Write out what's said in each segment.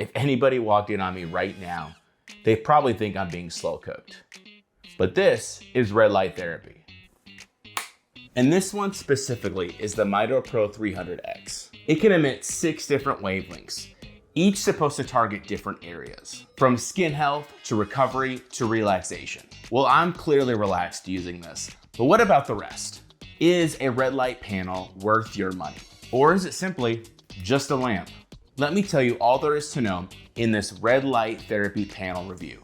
If anybody walked in on me right now, they probably think I'm being slow cooked. But this is red light therapy. And this one specifically is the MitoPRO 300X. It can emit 6 different wavelengths, each supposed to target different areas, from skin health to recovery to relaxation. Well, I'm clearly relaxed using this, but what about the rest? Is a red light panel worth your money? Or is it simply just a lamp? Let me tell you all there is to know in this red light therapy panel review.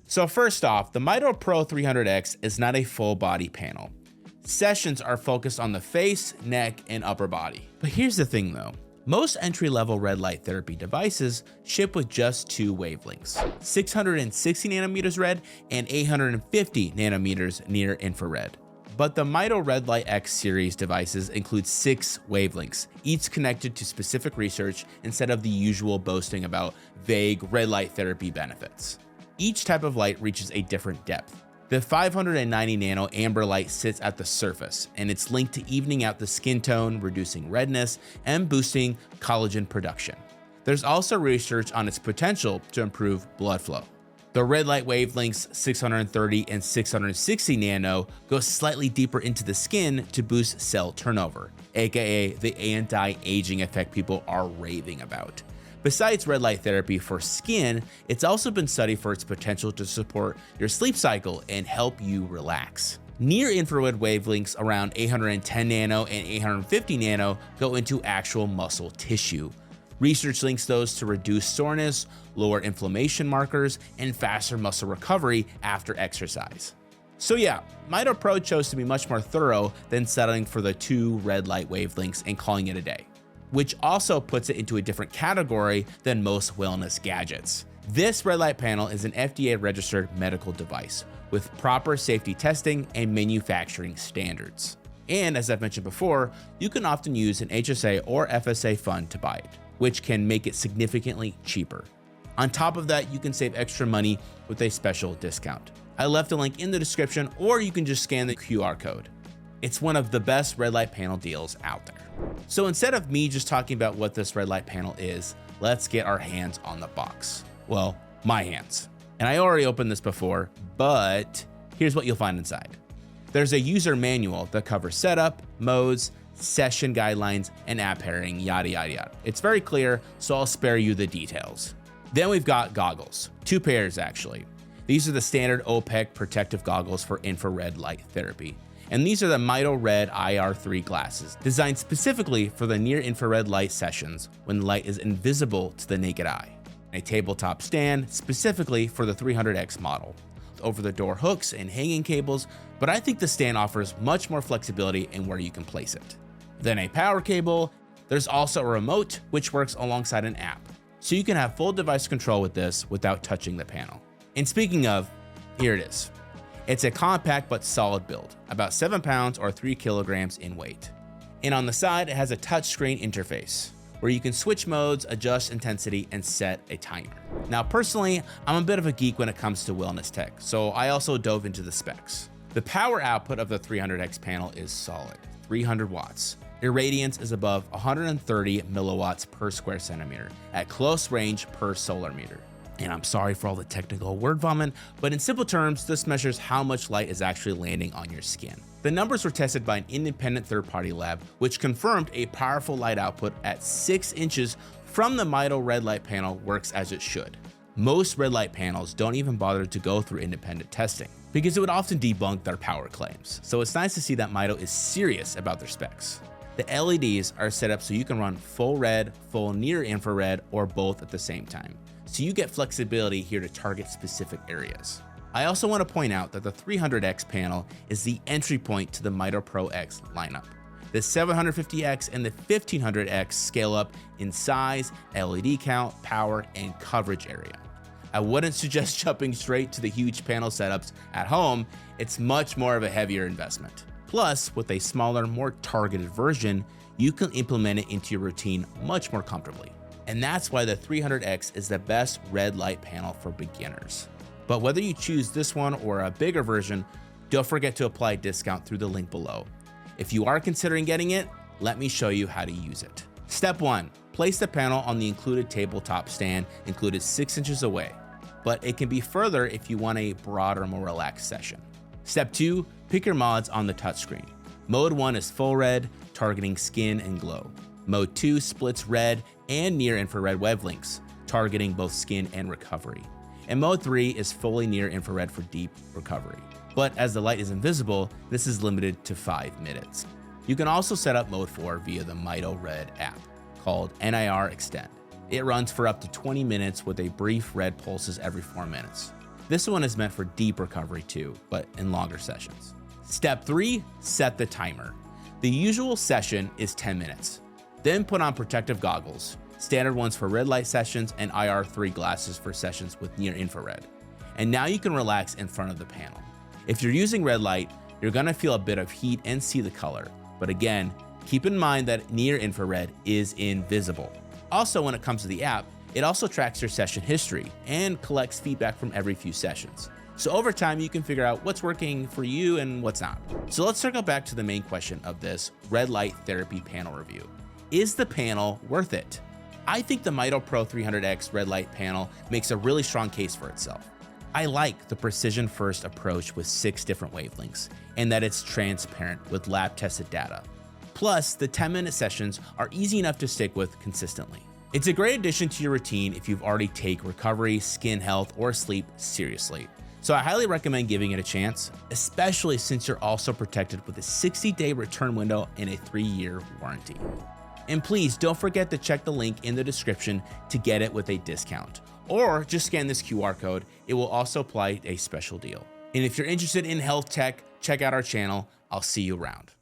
So first off, the MitoPRO 300X is not a full body panel. Sessions are focused on the face, neck, and upper body. But here's the thing though. Most entry-level red light therapy devices ship with just 2 wavelengths, 660 nanometers red and 850 nanometers near infrared. But the Mito Red Light X series devices include 6 wavelengths, each connected to specific research instead of the usual boasting about vague red light therapy benefits. Each type of light reaches a different depth. The 590 nano amber light sits at the surface, and it's linked to evening out the skin tone, reducing redness, and boosting collagen production. There's also research on its potential to improve blood flow. The red light wavelengths 630 and 660 nano go slightly deeper into the skin to boost cell turnover, aka the anti-aging effect people are raving about. Besides red light therapy for skin, it's also been studied for its potential to support your sleep cycle and help you relax. Near infrared wavelengths around 810 nano and 850 nano go into actual muscle tissue. Research links those to reduce soreness, lower inflammation markers, and faster muscle recovery after exercise. So yeah, MitoPRO chose to be much more thorough than settling for the 2 red light wavelengths and calling it a day, which also puts it into a different category than most wellness gadgets. This red light panel is an FDA-registered medical device with proper safety testing and manufacturing standards. And as I've mentioned before, you can often use an HSA or FSA fund to buy it, which can make it significantly cheaper. On top of that, you can save extra money with a special discount. I left a link in the description, or you can just scan the QR code. It's one of the best red light panel deals out there. So instead of me just talking about what this red light panel is, let's get our hands on the box. Well, my hands. And I already opened this before, but here's what you'll find inside. There's a user manual that covers setup, modes, session guidelines, and app pairing, yada yada yada. It's very clear, so I'll spare you the details. Then we've got goggles, 2 pairs actually. These are the standard OPEC protective goggles for infrared light therapy. And these are the Mito Red IR3 glasses, designed specifically for the near infrared light sessions when light is invisible to the naked eye. A tabletop stand specifically for the 300X model. Over-the-door hooks and hanging cables, but I think the stand offers much more flexibility in where you can place it. Then a power cable. There's also a remote, which works alongside an app, so you can have full device control with this without touching the panel. And speaking of, here it is. It's a compact but solid build, about 7 pounds or 3 kilograms in weight. And on the side, it has a touchscreen interface where you can switch modes, adjust intensity, and set a timer. Now personally, I'm a bit of a geek when it comes to wellness tech, so I also dove into the specs. The power output of the 300X panel is solid, 300 watts. Irradiance is above 130 milliwatts per square centimeter at close range per solar meter. And I'm sorry for all the technical word vomit, but in simple terms, this measures how much light is actually landing on your skin. The numbers were tested by an independent third-party lab, which confirmed a powerful light output at 6 inches from the Mito red light panel works as it should. Most red light panels don't even bother to go through independent testing because it would often debunk their power claims. So it's nice to see that Mito is serious about their specs. The LEDs are set up so you can run full red, full near infrared, or both at the same time. So you get flexibility here to target specific areas. I also want to point out that the 300X panel is the entry point to the MitoPRO X lineup. The 750X and the 1500X scale up in size, LED count, power, and coverage area. I wouldn't suggest jumping straight to the huge panel setups at home. It's much more of a heavier investment. Plus, with a smaller, more targeted version, you can implement it into your routine much more comfortably. And that's why the 300X is the best red light panel for beginners. But whether you choose this one or a bigger version, don't forget to apply a discount through the link below. If you are considering getting it, let me show you how to use it. Step 1, Place the panel on the included tabletop stand included 6 inches away, but it can be further if you want a broader, more relaxed session. Step 2, pick your mods on the touchscreen. Mode 1 is full red, targeting skin and glow. Mode 2 splits red and near infrared wavelengths, targeting both skin and recovery. And Mode 3 is fully near infrared for deep recovery. But as the light is invisible, this is limited to 5 minutes. You can also set up Mode 4 via the MitoPRO app, called NIR Extend. It runs for up to 20 minutes with a brief red pulses every 4 minutes. This one is meant for deep recovery too, but in longer sessions. Step 3, set the timer. The usual session is 10 minutes. Then put on protective goggles, standard ones for red light sessions and IR3 glasses for sessions with near infrared. And now you can relax in front of the panel. If you're using red light, you're gonna feel a bit of heat and see the color. But again, keep in mind that near infrared is invisible. Also, when it comes to the app, it also tracks your session history and collects feedback from every few sessions. So over time, you can figure out what's working for you and what's not. So let's circle back to the main question of this red light therapy panel review. Is the panel worth it? I think the MitoPRO 300X red light panel makes a really strong case for itself. I like the precision-first approach with 6 different wavelengths, and that it's transparent with lab-tested data. Plus, the 10-minute sessions are easy enough to stick with consistently. It's a great addition to your routine if you've already take recovery, skin health, or sleep seriously. So I highly recommend giving it a chance, especially since you're also protected with a 60-day return window and a 3-year warranty. And please don't forget to check the link in the description to get it with a discount. Or just scan this QR code, it will also apply a special deal. And if you're interested in health tech, check out our channel. I'll see you around.